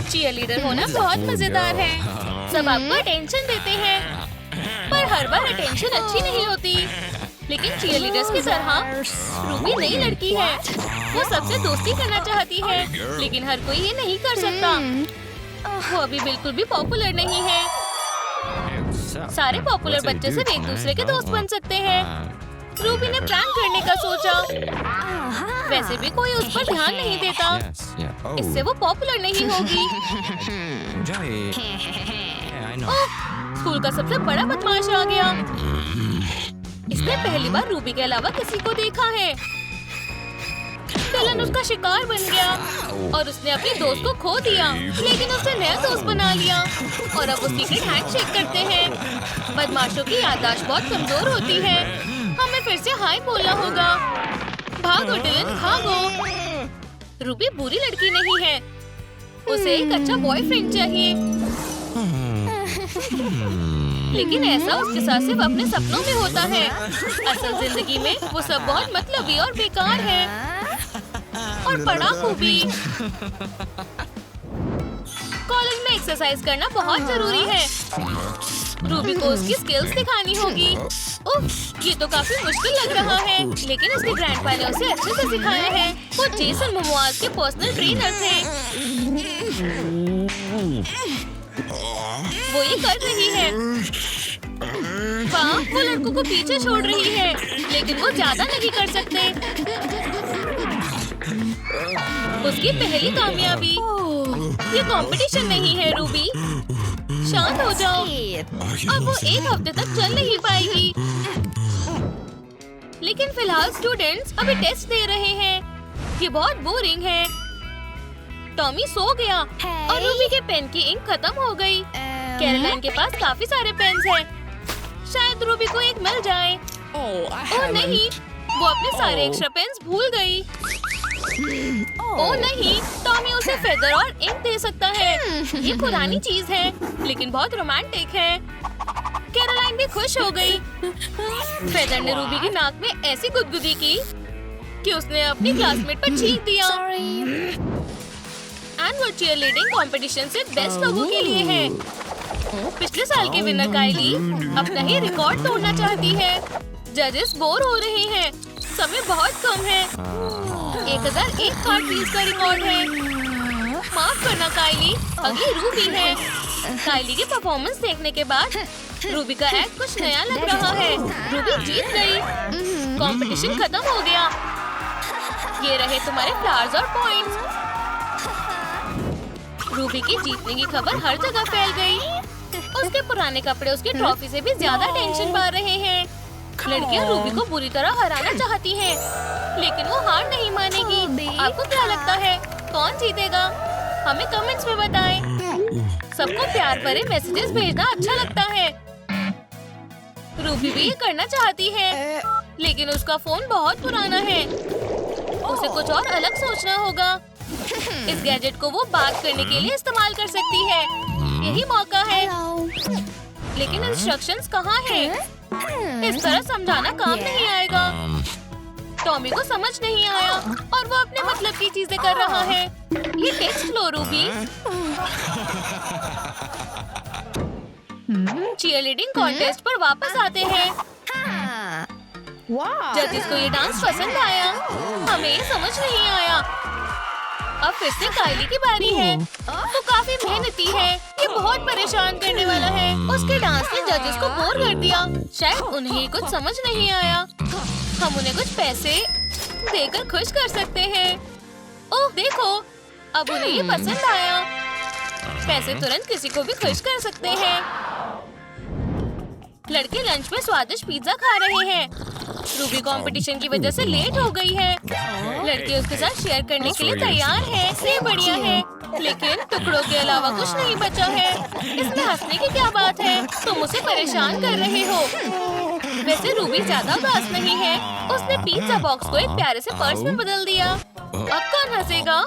Cheerleader होना बहुत मजेदार है। सब आपको अटेंशन देते हैं, पर हर बार अटेंशन अच्छी नहीं होती। लेकिन चीयरलीडर्स की तरह रूबी नई लड़की है। वो सबसे दोस्ती करना चाहती है, लेकिन हर कोई ये नहीं कर सकता। वो अभी बिल्कुल भी पॉपुलर नहीं है। सारे पॉपुलर बच्चे सिर्फ एक दूसरे के दोस्त बन सकते हैं। रूबी ने प्रैंक करने का सोचा। वैसे भी कोई उस पर ध्यान नहीं देता, इससे वो पॉपुलर नहीं होगी। ओह, स्कूल का सबसे बड़ा बदमाश आ गया। इसने पहली बार रूबी के अलावा किसी को देखा है। डिलन उसका शिकार बन गया और उसने अपने दोस्त को खो दिया, लेकिन उसने नया दोस्त बना लिया और अब वो सीक्रेट हैंडशेक करते हैं। बदमाशों की याददाश्त बहुत कमजोर होती है। हमें फिर से हाय बोलना होगा। भागो डिलन, भागो। रूबी बुरी लड़की नहीं है, उसे एक अच्छा बॉयफ्रेंड चाहिए। लेकिन ऐसा उसके साथ सिर्फ अपने सपनों में होता है। असल जिंदगी में वो सब बहुत मतलबी और बेकार है। और पढ़ाकू भी। कॉलेज में एक्सरसाइज करना बहुत जरूरी है। रूबी को उसकी स्किल्स दिखानी होगी। उफ, ये तो काफी मुश्किल लग रहा है, लेकिन उसके ग्रैंडपा ने उसे अच्छे से सिखाया है। वो जेसन मोमोज के पर्सनल ट्रेनर थे। वो ये कर रही है। वाह, वो लड़कों को पीछे छोड़ रही है, लेकिन वो ज्यादा नहीं कर सकते। उसकी पहली कामयाबी। ये कंपटीशन नहीं है रूबी, शांत हो जाओ। अब वो एक हफ्ते तक चल नहीं पाएगी। लेकिन फिलहाल स्टूडेंट्स अभी टेस्ट दे रहे हैं। ये बहुत बोरिंग है। टॉमी सो गया और रूबी के पेन की इंक खत्म हो गई। कैरोलाइन के पास काफी सारे पेन्स हैं। शायद रूबी को एक मिल जाए। ओह नहीं, वो अपने सारे एक्स्ट्रा पेन्स भूल गई। ओह नहीं, टॉमी उसे फेदर और इंक दे सकता है। ये पुरानी चीज है, लेकिन बहुत रोमांटिक है। कैरोलाइन भी खुश हो गई। फेदर ने रूबी की नाक में ऐसी गुदगुदी की कि उसने अपनी क्लासमेट पर छींक दिया। एनुअल चीयरलीडिंग कंपटीशन से बेस्ट लोगों के लिए है। पिछले साल के विनर काइली अपना ही रिकॉर्ड तोड़ना चाहती है। जजेस बोर हो रहे हैं, समय बहुत कम है। 1001 कार्ड प्लीज का रिकॉर्ड है। माफ करना काइली, अगली रूबी है। काइली की परफॉर्मेंस देखने के बाद रूबी का एक्ट कुछ नया लग रहा है। रूबी जीत गई। कंपटीशन खत्म हो गया। ये रहे तुम्हारे फ्लावर्स और पॉइंट्स। रूबी की जीतने की खबर हर जगह फैल गई। उसके पुराने कपड़े उसकी ट्रॉफी से भी ज्यादा टेंशन पा रहे हैं। लड़कियां रूबी को बुरी तरह हराना चाहती हैं, लेकिन वो हार नहीं मानेगी। आपको क्या लगता है कौन जीतेगा? हमें कमेंट्स में बताएं। सबको प्यार भरे मैसेजेस भेजना अच्छा लगता है। रूबी भी ये करना चाहती है, लेकिन उसका फोन बहुत पुराना है। उसे कुछ और अलग सोचना होगा। इस गैजेट को वो बात करने के लिए इस्तेमाल कर सकती है। यही मौका है। लेकिन इंस्ट्रक्शंस कहाँ हैं? इस तरह समझाना काम नहीं आएगा। टॉमी को समझ नहीं आया और वो अपने मतलब की चीजें कर रहा है। ये टेक्स्ट लो रूबी। चीयरलीडिंग कॉन्टेस्ट पर वापस आते हैं। जजेस को ये डांस पसंद आया। हमें ये समझ नहीं आया। अब फिर से काइली की बारी है। वो काफी मेहनती है। ये बहुत परेशान करने वाला है। उसके डांस ने जजेस को बोर कर दिया। शायद उन्हें कुछ समझ नहीं आया। हम उन्हें कुछ पैसे देकर खुश कर सकते हैं। ओह देखो, अब उन्हें ये पसंद आया। पैसे तुरंत किसी को भी खुश कर सकते हैं। लड़के लंच में स्वादिष्ट पिज्जा खा रहे हैं। रूबी कंपटीशन की वजह से लेट हो गई है। लड़के उसके साथ शेयर करने के लिए तैयार है। ये बढ़िया है, लेकिन टुकड़ों के अलावा कुछ नहीं बचा है। इसमें हंसने की क्या बात है? तुम उसे परेशान कर रहे हो। वैसे रूबी ज्यादा उदास नहीं है। उसने पिज्जा बॉक्स को एक प्यारे से पर्स में बदल दिया। अब कौन हंसेगा?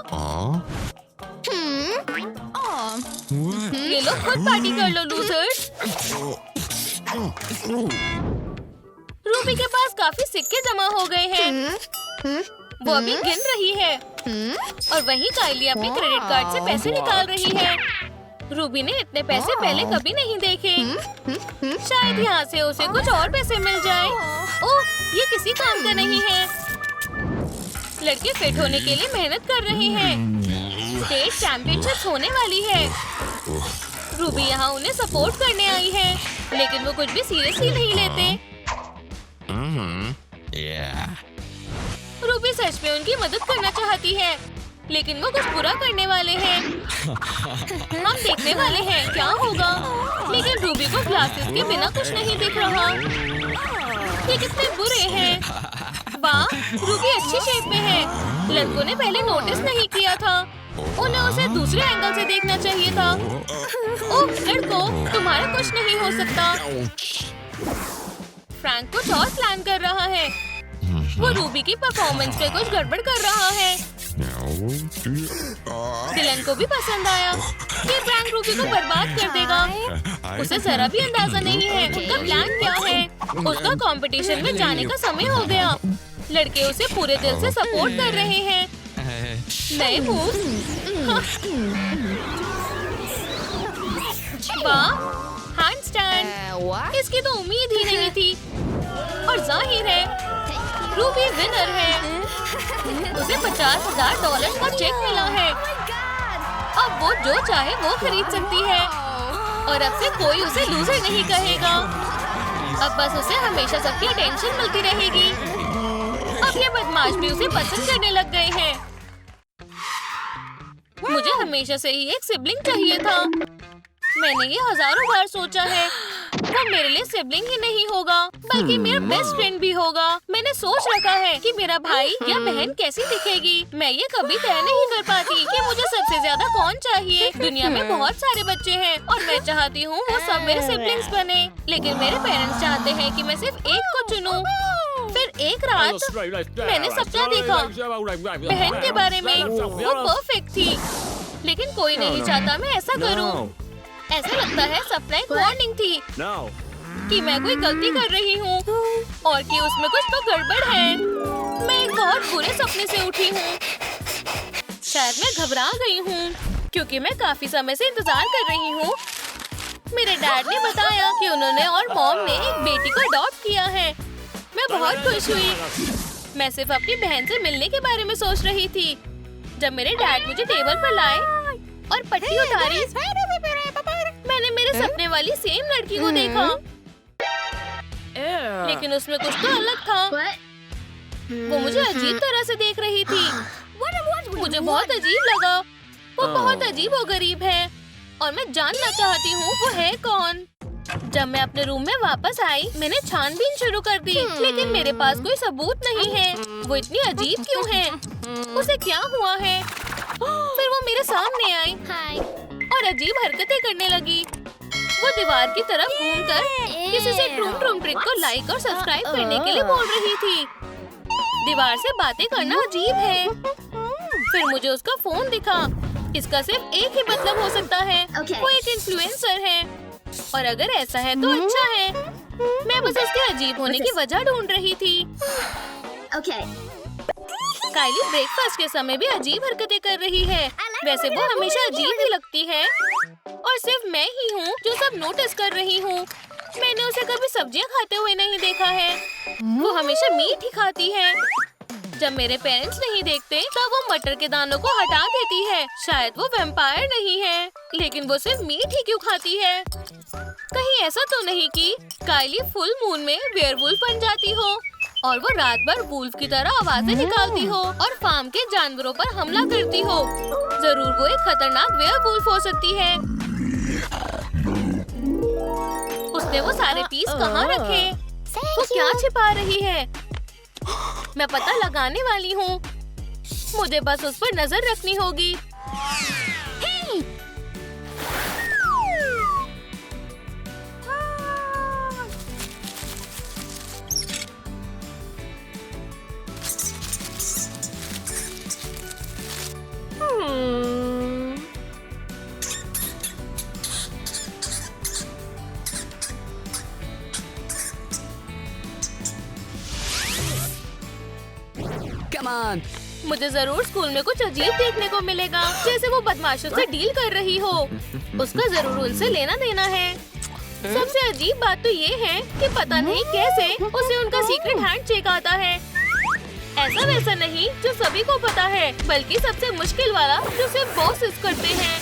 ये लोग खुद पार्टी कर लो लूजर्स। रूबी के पास काफी सिक्के जमा हो गए हैं। वो अभी गिन रही है और वहीं काइली अपने क्रेडिट कार्ड से पैसे निकाल रही है। रूबी ने इतने पैसे पहले कभी नहीं देखे। शायद यहाँ से उसे कुछ और पैसे मिल जाए। ओह, ये किसी काम का नहीं है। लड़के फिट होने के लिए मेहनत कर रहे हैं। स्टेट चैंपियनशिप होने वाली है। रूबी यहाँ उन्हें सपोर्ट करने आई है, लेकिन वो कुछ भी सीरियसली नहीं लेते। रूबी सच में उनकी मदद करना चाहती है, लेकिन वो कुछ बुरा करने वाले हैं। हम देखने वाले हैं क्या होगा। लेकिन रूबी को ग्लासेस के बिना कुछ नहीं दिख रहा। ये कितने बुरे हैं। वाह, रूबी अच्छी शेप में है। लड़कों ने पहले नोटिस नहीं किया था। उन्हें उसे दूसरे एंगल से देखना चाहिए था। ओह लड़कों, तुम्हारा कुछ नहीं हो सकता। फ्रैंक कुछ और प्लान कर रहा है। वो रूबी की परफॉर्मेंस पे कुछ गड़बड़ कर रहा है। डिलन को भी पसंद आया। ये प्रैंक रूबी को बर्बाद कर देगा। उसे जरा भी अंदाजा नहीं है उनका प्लान क्या है। उसका कंपटीशन में जाने का समय हो गया। लड़के उसे पूरे दिल से सपोर्ट कर रहे हैं। नए मूव। वाह, हैंडस्टैंड। इसकी तो उम्मीद ही नहीं थी। और जाहिर है रूबी विनर है। उसे $50,000 का चेक मिला है। अब वो जो चाहे वो खरीद सकती है और अब से कोई उसे लूजर नहीं कहेगा। अब बस उसे हमेशा सबकी अटेंशन मिलती रहेगी। अब ये बदमाश भी उसे पसंद करने लग गए हैं। मुझे हमेशा से ही एक सिबलिंग चाहिए था। मैंने ये हजारों बार सोचा है। वो मेरे लिए सिबलिंग ही नहीं होगा, बल्कि मेरा बेस्ट फ्रेंड भी होगा। मैंने सोच रखा है कि मेरा भाई या बहन कैसी दिखेगी। मैं ये कभी तय नहीं कर पाती कि मुझे सबसे ज्यादा कौन चाहिए। दुनिया में बहुत सारे बच्चे हैं और मैं चाहती हूँ वो सब मेरे सिबलिंग्स बने, लेकिन मेरे पेरेंट्स चाहते हैं कि मैं सिर्फ एक को चुनूं। फिर एक रात मैंने सपना देखा बहन के बारे में। वो परफेक्ट थी, लेकिन कोई नहीं चाहता मैं ऐसा करूं। ऐसा लगता है सपना एक वार्निंग थी कि मैं कोई गलती कर रही हूँ और कि उसमें कुछ तो गड़बड़ है। मैं एक बहुत बुरे सपने से उठी हूँ। शायद मैं घबरा गई हूँ क्योंकि मैं काफी समय से इंतजार कर रही हूँ। मेरे डैड ने बताया कि उन्होंने और मॉम ने एक बेटी को अडॉप्ट किया है। मैं बहुत खुश हुई। मैं सिर्फ अपनी बहन से मिलने के बारे में सोच रही थी जब मेरे डैड मुझे टेबल पर लाए और पट्टी उतारी। मैंने मेरे सपने वाली सेम लड़की को देखा, लेकिन उसमें कुछ तो अलग था। वो मुझे अजीब तरह से देख रही थी। मुझे बहुत अजीब लगा। वो बहुत अजीब और गरीब है और मैं जानना चाहती हूँ वो है कौन। जब मैं अपने रूम में वापस आई, मैंने छानबीन शुरू कर दी, लेकिन मेरे पास कोई सबूत नहीं है। वो इतनी अजीब क्यों है? उसे क्या हुआ है? फिर वो मेरे सामने आई और अजीब हरकतें करने लगी। वो दीवार की तरफ घूमकर किसी से ट्रूम ट्रिक को लाइक और सब्सक्राइब करने के लिए बोल रही थी। दीवार से बातें करना अजीब है। फिर मुझे उसका फोन दिखा। इसका सिर्फ एक ही मतलब हो सकता है, वो एक इन्फ्लुएंसर है। और अगर ऐसा है तो अच्छा है। मैं बस उसके अजीब होने की वजह ढूंढ रही थी। काइली ब्रेकफास्ट के समय भी अजीब हरकतें कर रही है। वैसे वो हमेशा अजीब ही लगती है और सिर्फ मैं ही हूँ जो सब नोटिस कर रही हूँ। मैंने उसे कभी सब्जियाँ खाते हुए नहीं देखा है। वो हमेशा मीट ही खाती है। जब मेरे पेरेंट्स नहीं देखते तब वो मटर के दानों को हटा देती है। शायद वो वैम्पायर नहीं है, लेकिन वो सिर्फ मीट ही क्यों खाती है? कहीं ऐसा तो नहीं कि काइली फुल मून में वेयरवुल्फ बन जाती हो और वो रात भर वुल्फ की तरह आवाजें निकालती हो और फार्म के जानवरों पर हमला करती हो। जरूर वो एक खतरनाक वेयरवुल्फ हो सकती है। उसने वो सारे पीस कहाँ रखे? वो क्या छिपा रही है? मैं पता लगाने वाली हूँ। मुझे बस उस पर नजर रखनी होगी। Come on, मुझे जरूर स्कूल में कुछ अजीब देखने को मिलेगा, जैसे वो बदमाशों से डील कर रही हो। उसका जरूर उनसे लेना देना है। सबसे अजीब बात तो ये है कि पता नहीं कैसे उसे उनका सीक्रेट हैंडशेक आता है। ऐसा वैसा नहीं जो सभी को पता है, बल्कि सबसे मुश्किल वाला जो सिर्फ बॉसेस करते हैं।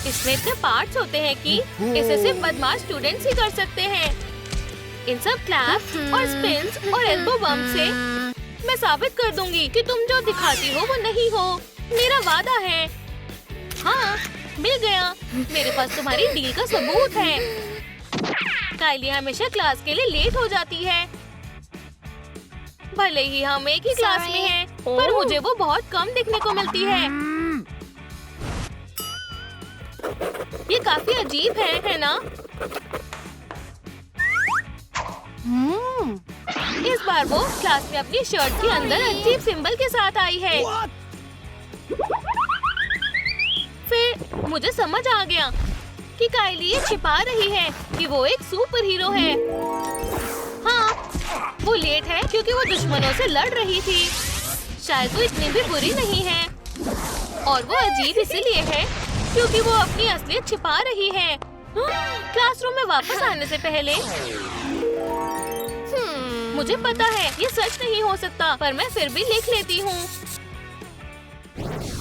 इसमें इतने पार्ट्स होते हैं कि इसे सिर्फ बदमाश स्टूडेंट्स ही कर सकते हैं। इन सब क्लैप्स और स्पिन्स और एल्बो बम्प से मैं साबित कर दूंगी कि तुम जो दिखाती हो वो नहीं हो। मेरा वादा है। हाँ, मिल गया। मेरे पास तुम्हारी डील का सबूत है। काइली हमेशा क्लास के लिए लेट हो जाती है। भले ही हम एक ही क्लास में हैं, पर मुझे वो बहुत कम दिखने को मिलती है। ये काफी अजीब है ना? इस बार वो क्लास में अपनी शर्ट के अंदर अजीब सिंबल के साथ आई है। फिर मुझे समझ आ गया कि काइली ये छिपा रही है कि वो एक सुपर हीरो है। हाँ, वो लेट है क्योंकि वो दुश्मनों से लड़ रही थी। शायद वो इतनी भी बुरी नहीं है। और वो अजीब इसलिए है क्योंकि वो अपनी असलियत छिपा रही है। क्लासरूम में वापस आने से पहले मुझे पता है ये सच नहीं हो सकता, पर मैं फिर भी लिख लेती हूँ।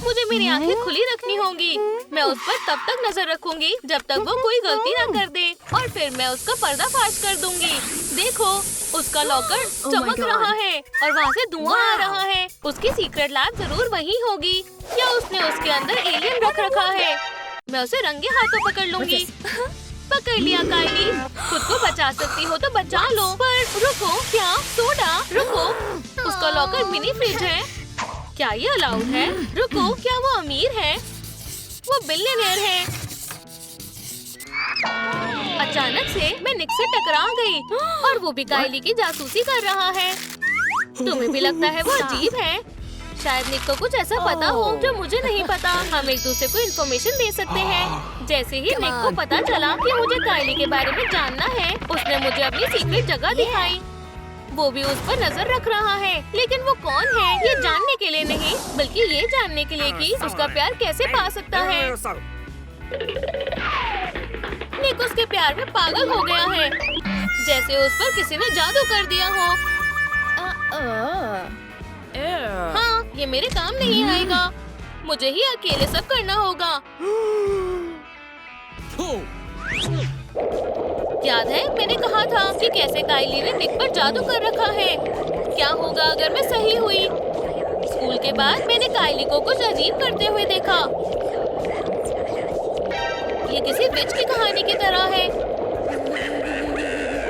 मुझे मेरी आंखें खुली रखनी होंगी। मैं उस पर तब तक नजर रखूंगी जब तक वो कोई गलती न कर दे, और फिर मैं उसका पर्दाफाश कर दूंगी। देखो, उसका लॉकर चमक रहा है और वहाँ से धुआं आ रहा है। उसकी सीक्रेट लैब जरूर वही होगी, या उसने उसके अंदर एलियन रख रखा है। मैं उसे रंगे हाथों पकड़ लूंगी। पकड़ लिया काइली। खुद को बचा सकती हो तो बचा लो, पर रुको, क्या सोडा? रुको, उसका लॉकर मिनी फ्रिज है। क्या ये अलाउड है? रुको, क्या वो अमीर है? वो बिलियनेयर है। अचानक से मैं निक से टकरा गई, और वो भी काइली की जासूसी कर रहा है। तुम्हें भी लगता है वो अजीब है? शायद निक को कुछ ऐसा पता हो जो मुझे नहीं पता। हम एक दूसरे को इन्फॉर्मेशन दे सकते हैं। जैसे ही निक को पता चला कि मुझे काइली के बारे में जानना है, उसने मुझे अपनी सीक्रेट जगह दिखाई। वो भी उस पर नजर रख रहा है, लेकिन वो कौन है ये जानने के लिए नहीं, बल्कि ये जानने के लिए कि उसका प्यार कैसे पा सकता है। निक उसके प्यार में पागल हो गया है, जैसे उस पर किसी ने जादू कर दिया हो। हाँ, ये मेरे काम नहीं आएगा। मुझे ही अकेले सब करना होगा। याद है मैंने कहा था कि कैसे काइली ने निक पर जादू कर रखा है। क्या होगा अगर मैं सही हुई? स्कूल के बाद मैंने काइली को कुछ अजीब करते हुए देखा। ये किसी विच की कहानी की तरह है।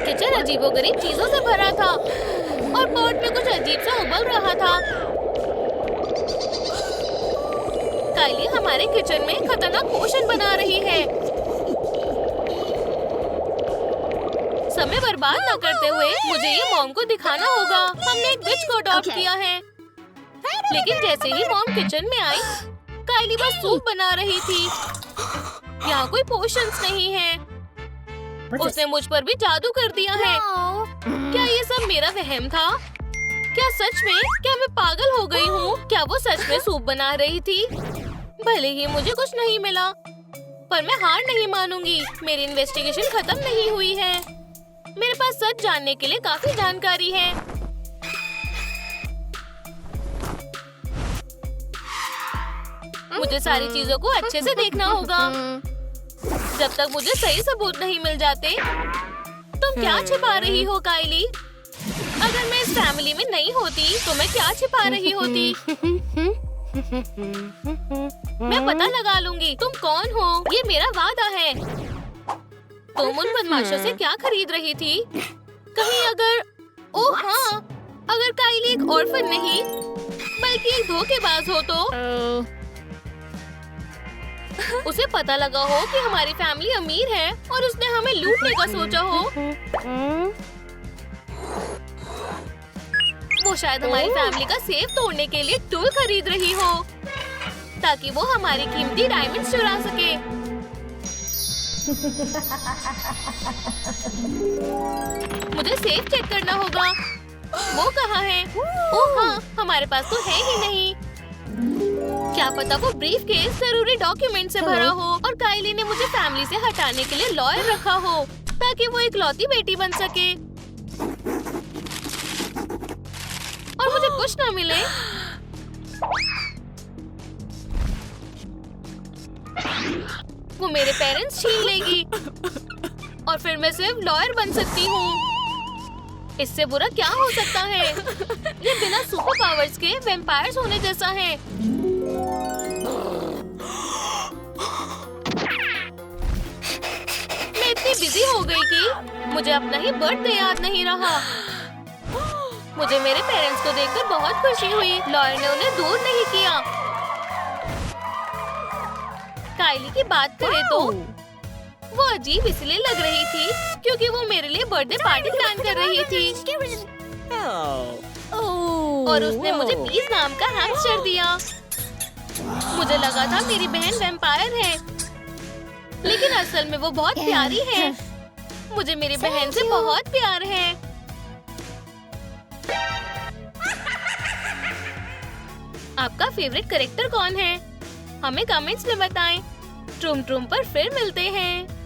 किचन अजीबोगरीब चीजों से भरा था और पॉट में कुछ अजीब सा उबल रहा था। काइली हमारे किचन में खतरनाक पोषण बना रही है। समय बर्बाद न करते हुए मुझे ये मॉम को दिखाना होगा। हमने एक विच को अडॉप्ट किया है। लेकिन जैसे ही मॉम किचन में आई, काइली बस सूप बना रही थी। यहाँ कोई पोशंस नहीं है। उसने मुझ पर भी जादू कर दिया है। क्या ये सब मेरा वहम था? क्या सच में? क्या मैं पागल हो गई हूँ? क्या वो सच में सूप बना रही थी? भले ही मुझे कुछ नहीं मिला, पर मैं हार नहीं मानूंगी। मेरी इन्वेस्टिगेशन खत्म नहीं हुई है। मेरे पास सच जानने के लिए काफी जानकारी है। मुझे सारी चीजों को अच्छे से देखना होगा। जब तक मुझे सही सबूत नहीं मिल जाते। तुम क्या छिपा रही हो काइली? अगर मैं इस फैमिली में नहीं होती तो मैं क्या छिपा रही होती? मैं पता लगा लूंगी तुम कौन हो। ये मेरा वादा है। तुम उन बदमाशों से क्या खरीद रही थी? कहीं अगर ओह हाँ, अगर काइली एक ऑर्फन नहीं बल्कि एक धोखेबाज हो तो उसे पता लगा हो कि हमारी फैमिली अमीर है और उसने हमें लूटने का सोचा हो। वो शायद हमारी फैमिली का सेफ तोड़ने के लिए टूल खरीद रही हो, ताकि वो हमारी कीमती डायमंड्स चुरा सके। मुझे सेफ चेक करना होगा। वो कहाँ है? ओह हाँ, हमारे पास तो है ही नहीं। क्या पता वो ब्रीफ केस जरूरी डॉक्यूमेंट से भरा हो और काइली ने मुझे फैमिली से हटाने के लिए लॉयर रखा हो ताकि वो इकलौती बेटी बन सके और मुझे कुछ ना मिले। वो मेरे पेरेंट्स छीन लेगी और फिर मैं सिर्फ लॉयर बन सकती हूँ। इससे बुरा क्या हो सकता है? ये बिना सुपर पावर्स के वैम्पायर्स होने जैसा है। मैं इतनी बिजी हो गई कि मुझे अपना ही बर्थडे याद नहीं रहा। मुझे मेरे पेरेंट्स को देखकर बहुत खुशी हुई। लॉयर ने उन्हें दूर नहीं किया। काइली की बात करें तो वो अजीब इसलिए लग रही थी क्योंकि वो मेरे लिए बर्थडे पार्टी प्लान कर रही थी और उसने मुझे पीस नाम का हैमस्टर दिया। मुझे लगा था मेरी बहन वैम्पायर है, लेकिन असल में वो बहुत प्यारी है। मुझे मेरी बहन से बहुत प्यार है। आपका फेवरेट कैरेक्टर कौन है? हमें कमेंट्स में बताएं। ट्रूम ट्रूम पर फिर मिलते हैं।